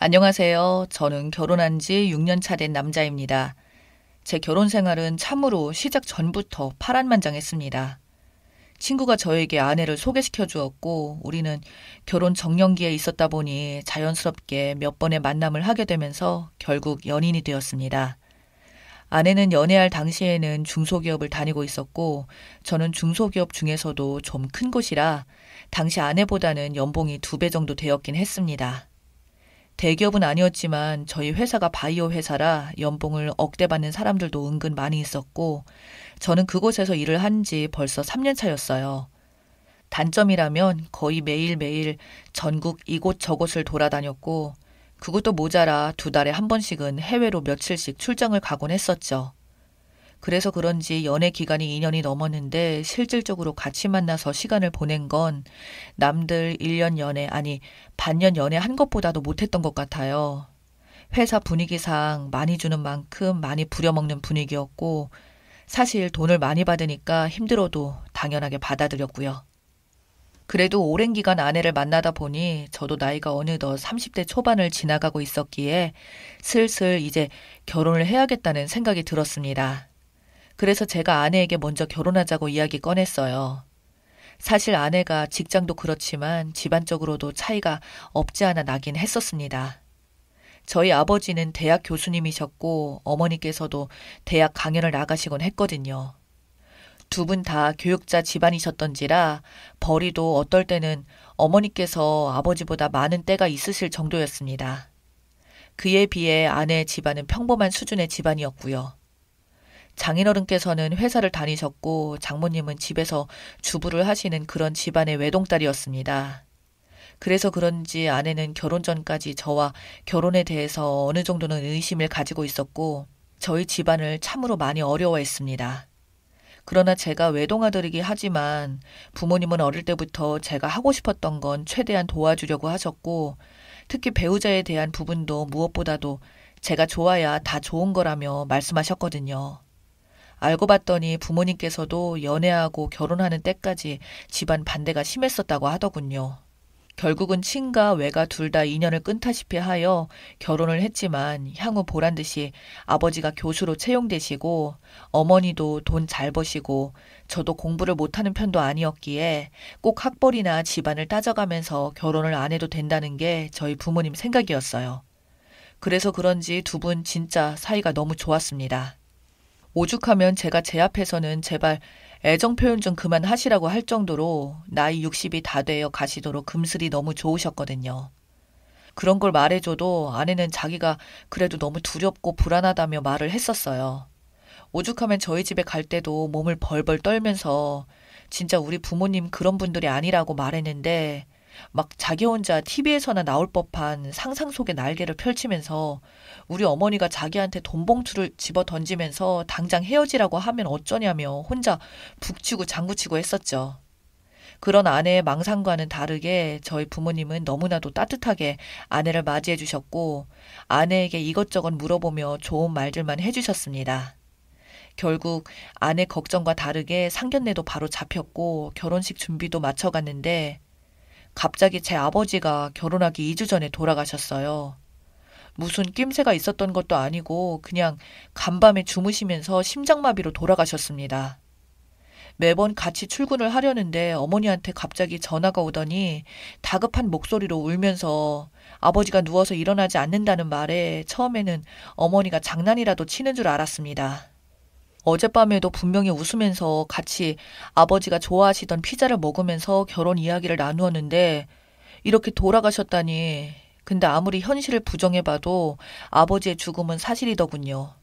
안녕하세요. 저는 결혼한 지 6년 차 된 남자입니다. 제 결혼 생활은 참으로 시작 전부터 파란만장했습니다. 친구가 저에게 아내를 소개시켜 주었고, 우리는 결혼 정년기에 있었다 보니 자연스럽게 몇 번의 만남을 하게 되면서 결국 연인이 되었습니다. 아내는 연애할 당시에는 중소기업을 다니고 있었고, 저는 중소기업 중에서도 좀 큰 곳이라 당시 아내보다는 연봉이 2배 정도 되었긴 했습니다. 대기업은 아니었지만 저희 회사가 바이오 회사라 연봉을 억대 받는 사람들도 은근 많이 있었고, 저는 그곳에서 일을 한 지 벌써 3년 차였어요. 단점이라면 거의 매일매일 전국 이곳 저곳을 돌아다녔고, 그것도 모자라 2달에 한 번씩은 해외로 며칠씩 출장을 가곤 했었죠. 그래서 그런지 연애 기간이 2년이 넘었는데 실질적으로 같이 만나서 시간을 보낸 건 남들 1년 연애, 아니 반년 연애한 것보다도 못했던 것 같아요. 회사 분위기상 많이 주는 만큼 많이 부려먹는 분위기였고, 사실 돈을 많이 받으니까 힘들어도 당연하게 받아들였고요. 그래도 오랜 기간 아내를 만나다 보니 저도 나이가 어느덧 30대 초반을 지나가고 있었기에 슬슬 이제 결혼을 해야겠다는 생각이 들었습니다. 그래서 제가 아내에게 먼저 결혼하자고 이야기 꺼냈어요. 사실 아내가 직장도 그렇지만 집안적으로도 차이가 없지 않아 나긴 했었습니다. 저희 아버지는 대학 교수님이셨고 어머니께서도 대학 강연을 나가시곤 했거든요. 2분 다 교육자 집안이셨던지라 벌이도 어떨 때는 어머니께서 아버지보다 많은 때가 있으실 정도였습니다. 그에 비해 아내의 집안은 평범한 수준의 집안이었고요. 장인어른께서는 회사를 다니셨고 장모님은 집에서 주부를 하시는 그런 집안의 외동딸이었습니다. 그래서 그런지 아내는 결혼 전까지 저와 결혼에 대해서 어느 정도는 의심을 가지고 있었고 저희 집안을 참으로 많이 어려워했습니다. 그러나 제가 외동아들이기 하지만 부모님은 어릴 때부터 제가 하고 싶었던 건 최대한 도와주려고 하셨고, 특히 배우자에 대한 부분도 무엇보다도 제가 좋아야 다 좋은 거라며 말씀하셨거든요. 알고 봤더니 부모님께서도 연애하고 결혼하는 때까지 집안 반대가 심했었다고 하더군요. 결국은 친가 외가 둘 다 인연을 끊다시피 하여 결혼을 했지만 향후 보란 듯이 아버지가 교수로 채용되시고 어머니도 돈 잘 버시고 저도 공부를 못하는 편도 아니었기에 꼭 학벌이나 집안을 따져가면서 결혼을 안 해도 된다는 게 저희 부모님 생각이었어요. 그래서 그런지 2분 진짜 사이가 너무 좋았습니다. 오죽하면 제가 제 앞에서는 제발 애정 표현 좀 그만하시라고 할 정도로 나이 60이 다 되어 가시도록 금슬이 너무 좋으셨거든요. 그런 걸 말해줘도 아내는 자기가 그래도 너무 두렵고 불안하다며 말을 했었어요. 오죽하면 저희 집에 갈 때도 몸을 벌벌 떨면서 진짜 우리 부모님 그런 분들이 아니라고 말했는데 막 자기 혼자 TV에서나 나올 법한 상상 속의 날개를 펼치면서 우리 어머니가 자기한테 돈 봉투를 집어 던지면서 당장 헤어지라고 하면 어쩌냐며 혼자 북치고 장구치고 했었죠. 그런 아내의 망상과는 다르게 저희 부모님은 너무나도 따뜻하게 아내를 맞이해 주셨고 아내에게 이것저것 물어보며 좋은 말들만 해주셨습니다. 결국 아내 걱정과 다르게 상견례도 바로 잡혔고 결혼식 준비도 마쳐갔는데 갑자기 제 아버지가 결혼하기 2주 전에 돌아가셨어요. 무슨 낌새가 있었던 것도 아니고 그냥 간밤에 주무시면서 심장마비로 돌아가셨습니다. 매번 같이 출근을 하려는데 어머니한테 갑자기 전화가 오더니 다급한 목소리로 울면서 아버지가 누워서 일어나지 않는다는 말에 처음에는 어머니가 장난이라도 치는 줄 알았습니다. 어젯밤에도 분명히 웃으면서 같이 아버지가 좋아하시던 피자를 먹으면서 결혼 이야기를 나누었는데 이렇게 돌아가셨다니. 근데 아무리 현실을 부정해봐도 아버지의 죽음은 사실이더군요.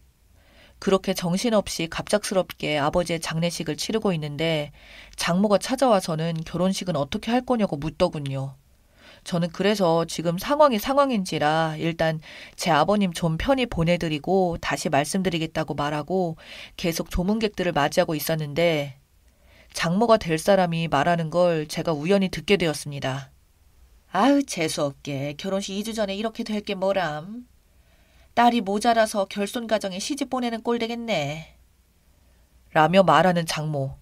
그렇게 정신없이 갑작스럽게 아버지의 장례식을 치르고 있는데 장모가 찾아와서는 결혼식은 어떻게 할 거냐고 묻더군요. 저는 그래서 지금 상황이 상황인지라 일단 제 아버님 좀 편히 보내드리고 다시 말씀드리겠다고 말하고 계속 조문객들을 맞이하고 있었는데 장모가 될 사람이 말하는 걸 제가 우연히 듣게 되었습니다. 아유, 재수없게 결혼식 2주 전에 이렇게 될 게 뭐람. 딸이 모자라서 결손 가정에 시집 보내는 꼴 되겠네. 라며 말하는 장모.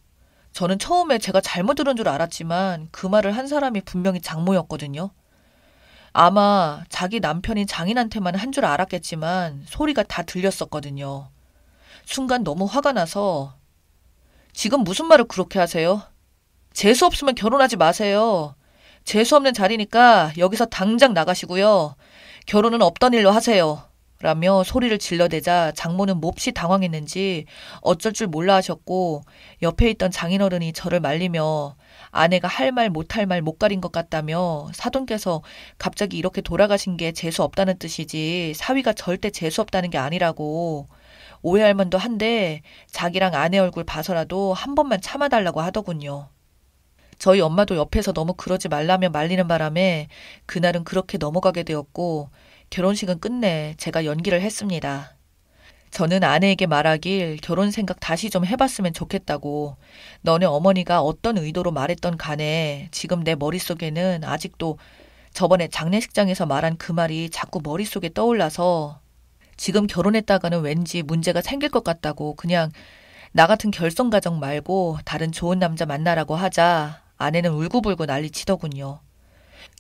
저는 처음에 제가 잘못 들은 줄 알았지만 그 말을 한 사람이 분명히 장모였거든요. 아마 자기 남편인 장인한테만 한 줄 알았겠지만 소리가 다 들렸었거든요. 순간 너무 화가 나서 지금 무슨 말을 그렇게 하세요? 재수 없으면 결혼하지 마세요. 재수 없는 자리니까 여기서 당장 나가시고요. 결혼은 없던 일로 하세요. 라며 소리를 질러대자 장모는 몹시 당황했는지 어쩔 줄 몰라 하셨고 옆에 있던 장인어른이 저를 말리며 아내가 할 말 못할 말 못 가린 것 같다며 사돈께서 갑자기 이렇게 돌아가신 게 재수 없다는 뜻이지 사위가 절대 재수 없다는 게 아니라고 오해할 만도 한데 자기랑 아내 얼굴 봐서라도 한 번만 참아달라고 하더군요. 저희 엄마도 옆에서 너무 그러지 말라며 말리는 바람에 그날은 그렇게 넘어가게 되었고 결혼식은 끝내 제가 연기를 했습니다. 저는 아내에게 말하길 결혼 생각 다시 좀 해봤으면 좋겠다고. 너네 어머니가 어떤 의도로 말했던 간에 지금 내 머릿속에는 아직도 저번에 장례식장에서 말한 그 말이 자꾸 머릿속에 떠올라서 지금 결혼했다가는 왠지 문제가 생길 것 같다고 그냥 나 같은 결손가정 말고 다른 좋은 남자 만나라고 하자 아내는 울고불고 난리치더군요.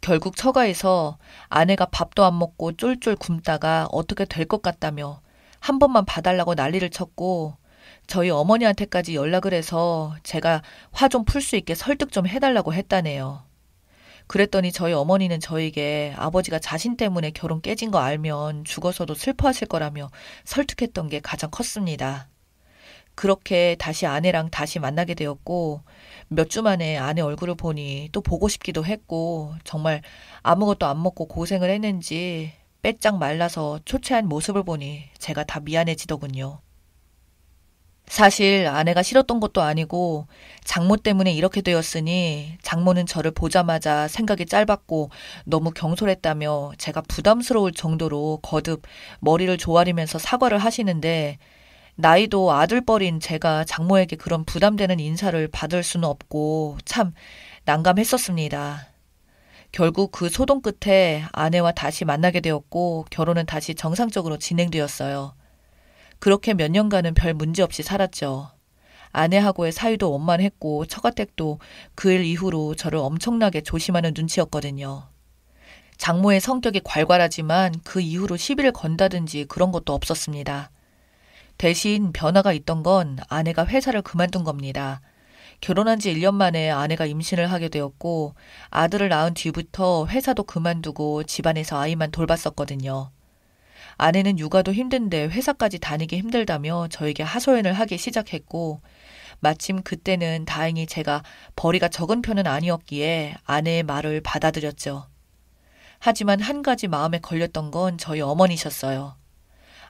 결국 처가에서 아내가 밥도 안 먹고 쫄쫄 굶다가 어떻게 될 것 같다며 한 번만 봐달라고 난리를 쳤고 저희 어머니한테까지 연락을 해서 제가 화 좀 풀 수 있게 설득 좀 해달라고 했다네요. 그랬더니 저희 어머니는 저에게 아버지가 자신 때문에 결혼 깨진 거 알면 죽어서도 슬퍼하실 거라며 설득했던 게 가장 컸습니다. 그렇게 다시 아내랑 다시 만나게 되었고 몇 주 만에 아내 얼굴을 보니 또 보고 싶기도 했고 정말 아무것도 안 먹고 고생을 했는지 빼짝 말라서 초췌한 모습을 보니 제가 다 미안해지더군요. 사실 아내가 싫었던 것도 아니고 장모 때문에 이렇게 되었으니 장모는 저를 보자마자 생각이 짧았고 너무 경솔했다며 제가 부담스러울 정도로 거듭 머리를 조아리면서 사과를 하시는데 나이도 아들뻘인 제가 장모에게 그런 부담되는 인사를 받을 수는 없고 참 난감했었습니다. 결국 그 소동 끝에 아내와 다시 만나게 되었고 결혼은 다시 정상적으로 진행되었어요. 그렇게 몇 년간은 별 문제 없이 살았죠. 아내하고의 사이도 원만했고 처가댁도 그 일 이후로 저를 엄청나게 조심하는 눈치였거든요. 장모의 성격이 괄괄하지만 그 이후로 시비를 건다든지 그런 것도 없었습니다. 대신 변화가 있던 건 아내가 회사를 그만둔 겁니다. 결혼한 지 1년 만에 아내가 임신을 하게 되었고 아들을 낳은 뒤부터 회사도 그만두고 집안에서 아이만 돌봤었거든요. 아내는 육아도 힘든데 회사까지 다니기 힘들다며 저에게 하소연을 하기 시작했고 마침 그때는 다행히 제가 벌이가 적은 편은 아니었기에 아내의 말을 받아들였죠. 하지만 한 가지 마음에 걸렸던 건 저희 어머니셨어요.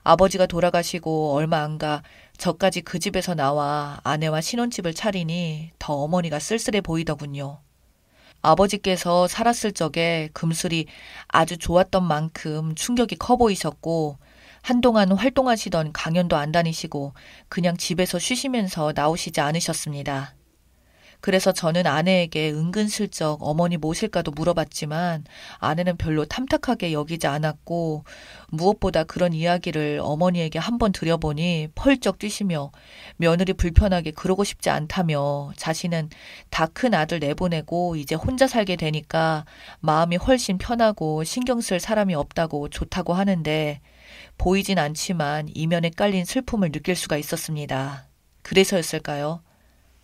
아버지가 돌아가시고 얼마 안 가 저까지 그 집에서 나와 아내와 신혼집을 차리니 더 어머니가 쓸쓸해 보이더군요. 아버지께서 살았을 적에 금술이 아주 좋았던 만큼 충격이 커 보이셨고 한동안 활동하시던 강연도 안 다니시고 그냥 집에서 쉬시면서 나오시지 않으셨습니다. 그래서 저는 아내에게 은근슬쩍 어머니 모실까도 물어봤지만 아내는 별로 탐탁하게 여기지 않았고 무엇보다 그런 이야기를 어머니에게 한번 드려보니 펄쩍 뛰시며 며느리 불편하게 그러고 싶지 않다며 자신은 다 큰 아들 내보내고 이제 혼자 살게 되니까 마음이 훨씬 편하고 신경 쓸 사람이 없다고 좋다고 하는데 보이진 않지만 이면에 깔린 슬픔을 느낄 수가 있었습니다. 그래서였을까요?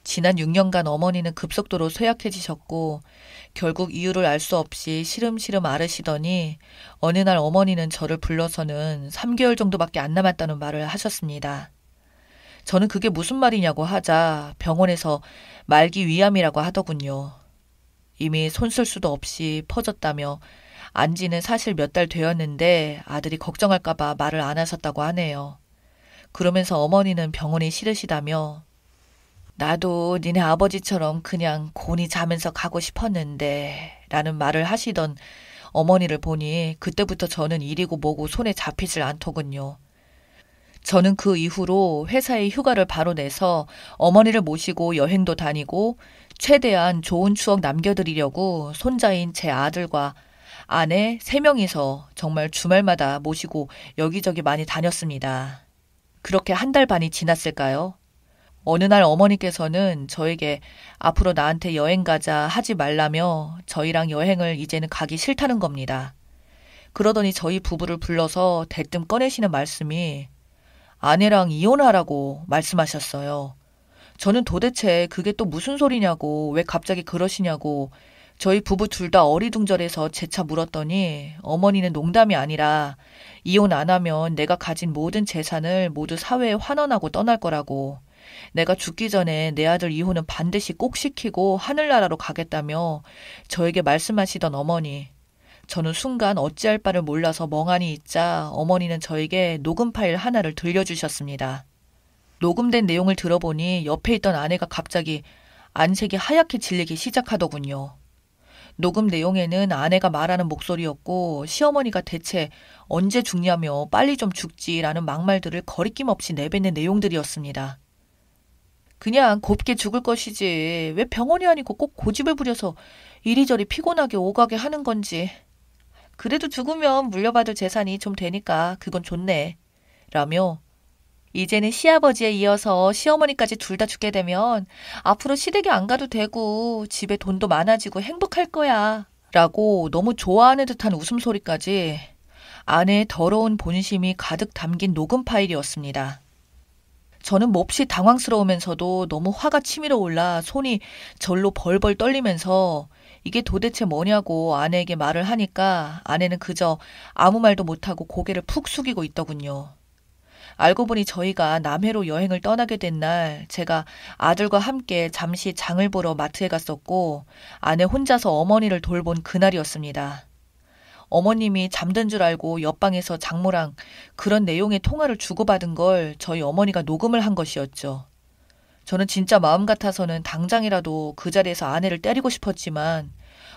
지난 6년간 어머니는 급속도로 쇠약해지셨고 결국 이유를 알 수 없이 시름시름 앓으시더니 어느 날 어머니는 저를 불러서는 3개월 정도밖에 안 남았다는 말을 하셨습니다. 저는 그게 무슨 말이냐고 하자 병원에서 말기 위암이라고 하더군요. 이미 손 쓸 수도 없이 퍼졌다며 안지는 사실 몇 달 되었는데 아들이 걱정할까봐 말을 안 하셨다고 하네요. 그러면서 어머니는 병원이 싫으시다며 나도 니네 아버지처럼 그냥 곤히 자면서 가고 싶었는데 라는 말을 하시던 어머니를 보니 그때부터 저는 일이고 뭐고 손에 잡히질 않더군요. 저는 그 이후로 회사에 휴가를 바로 내서 어머니를 모시고 여행도 다니고 최대한 좋은 추억 남겨드리려고 손자인 제 아들과 아내 3명이서 정말 주말마다 모시고 여기저기 많이 다녔습니다. 그렇게 한 달 반이 지났을까요? 어느 날 어머니께서는 저에게 앞으로 나한테 여행 가자 하지 말라며 저희랑 여행을 이제는 가기 싫다는 겁니다. 그러더니 저희 부부를 불러서 대뜸 꺼내시는 말씀이 아내랑 이혼하라고 말씀하셨어요. 저는 도대체 그게 또 무슨 소리냐고, 왜 갑자기 그러시냐고 저희 부부 둘 다 어리둥절해서 재차 물었더니 어머니는 농담이 아니라 이혼 안 하면 내가 가진 모든 재산을 모두 사회에 환원하고 떠날 거라고, 내가 죽기 전에 내 아들 이혼은 반드시 꼭 시키고 하늘나라로 가겠다며 저에게 말씀하시던 어머니. 저는 순간 어찌할 바를 몰라서 멍하니 있자 어머니는 저에게 녹음 파일 하나를 들려주셨습니다. 녹음된 내용을 들어보니 옆에 있던 아내가 갑자기 안색이 하얗게 질리기 시작하더군요. 녹음 내용에는 아내가 말하는 목소리였고 시어머니가 대체 언제 죽냐며 빨리 좀 죽지라는 막말들을 거리낌 없이 내뱉는 내용들이었습니다. 그냥 곱게 죽을 것이지 왜 병원이 아니고 꼭 고집을 부려서 이리저리 피곤하게 오가게 하는 건지. 그래도 죽으면 물려받을 재산이 좀 되니까 그건 좋네. 라며 이제는 시아버지에 이어서 시어머니까지 둘 다 죽게 되면 앞으로 시댁에 안 가도 되고 집에 돈도 많아지고 행복할 거야. 라고 너무 좋아하는 듯한 웃음소리까지 아내의 더러운 본심이 가득 담긴 녹음 파일이었습니다. 저는 몹시 당황스러우면서도 너무 화가 치밀어 올라 손이 절로 벌벌 떨리면서 이게 도대체 뭐냐고 아내에게 말을 하니까 아내는 그저 아무 말도 못하고 고개를 푹 숙이고 있더군요. 알고 보니 저희가 남해로 여행을 떠나게 된 날 제가 아들과 함께 잠시 장을 보러 마트에 갔었고 아내 혼자서 어머니를 돌본 그날이었습니다. 어머님이 잠든 줄 알고 옆방에서 장모랑 그런 내용의 통화를 주고받은 걸 저희 어머니가 녹음을 한 것이었죠. 저는 진짜 마음 같아서는 당장이라도 그 자리에서 아내를 때리고 싶었지만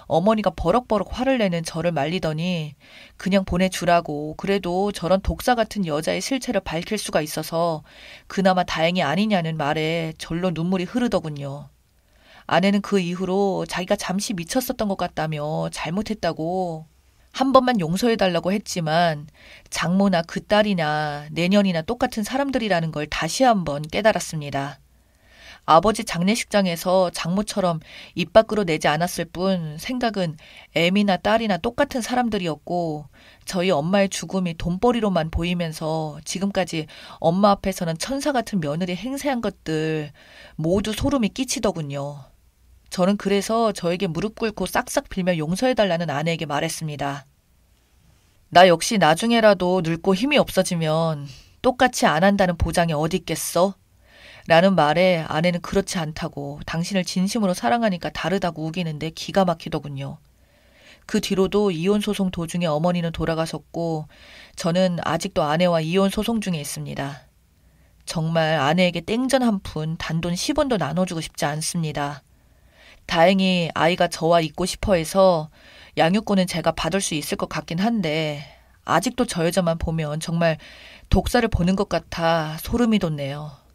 어머니가 버럭버럭 화를 내는 저를 말리더니 그냥 보내주라고, 그래도 저런 독사 같은 여자의 실체를 밝힐 수가 있어서 그나마 다행이 아니냐는 말에 절로 눈물이 흐르더군요. 아내는 그 이후로 자기가 잠시 미쳤었던 것 같다며 잘못했다고 한 번만 용서해달라고 했지만 장모나 그 딸이나 내년이나 똑같은 사람들이라는 걸 다시 한번 깨달았습니다. 아버지 장례식장에서 장모처럼 입 밖으로 내지 않았을 뿐 생각은 애미나 딸이나 똑같은 사람들이었고 저희 엄마의 죽음이 돈벌이로만 보이면서 지금까지 엄마 앞에서는 천사 같은 며느리 행세한 것들 모두 소름이 끼치더군요. 저는 그래서 저에게 무릎 꿇고 싹싹 빌며 용서해달라는 아내에게 말했습니다. 나 역시 나중에라도 늙고 힘이 없어지면 똑같이 안 한다는 보장이 어디 있겠어? 라는 말에 아내는 그렇지 않다고, 당신을 진심으로 사랑하니까 다르다고 우기는데 기가 막히더군요. 그 뒤로도 이혼 소송 도중에 어머니는 돌아가셨고 저는 아직도 아내와 이혼 소송 중에 있습니다. 정말 아내에게 땡전 한 푼, 단돈 10원도 나눠주고 싶지 않습니다. 다행히 아이가 저와 있고 싶어 해서 양육권은 제가 받을 수 있을 것 같긴 한데 아직도 저 여자만 보면 정말 독사를 보는 것 같아 소름이 돋네요.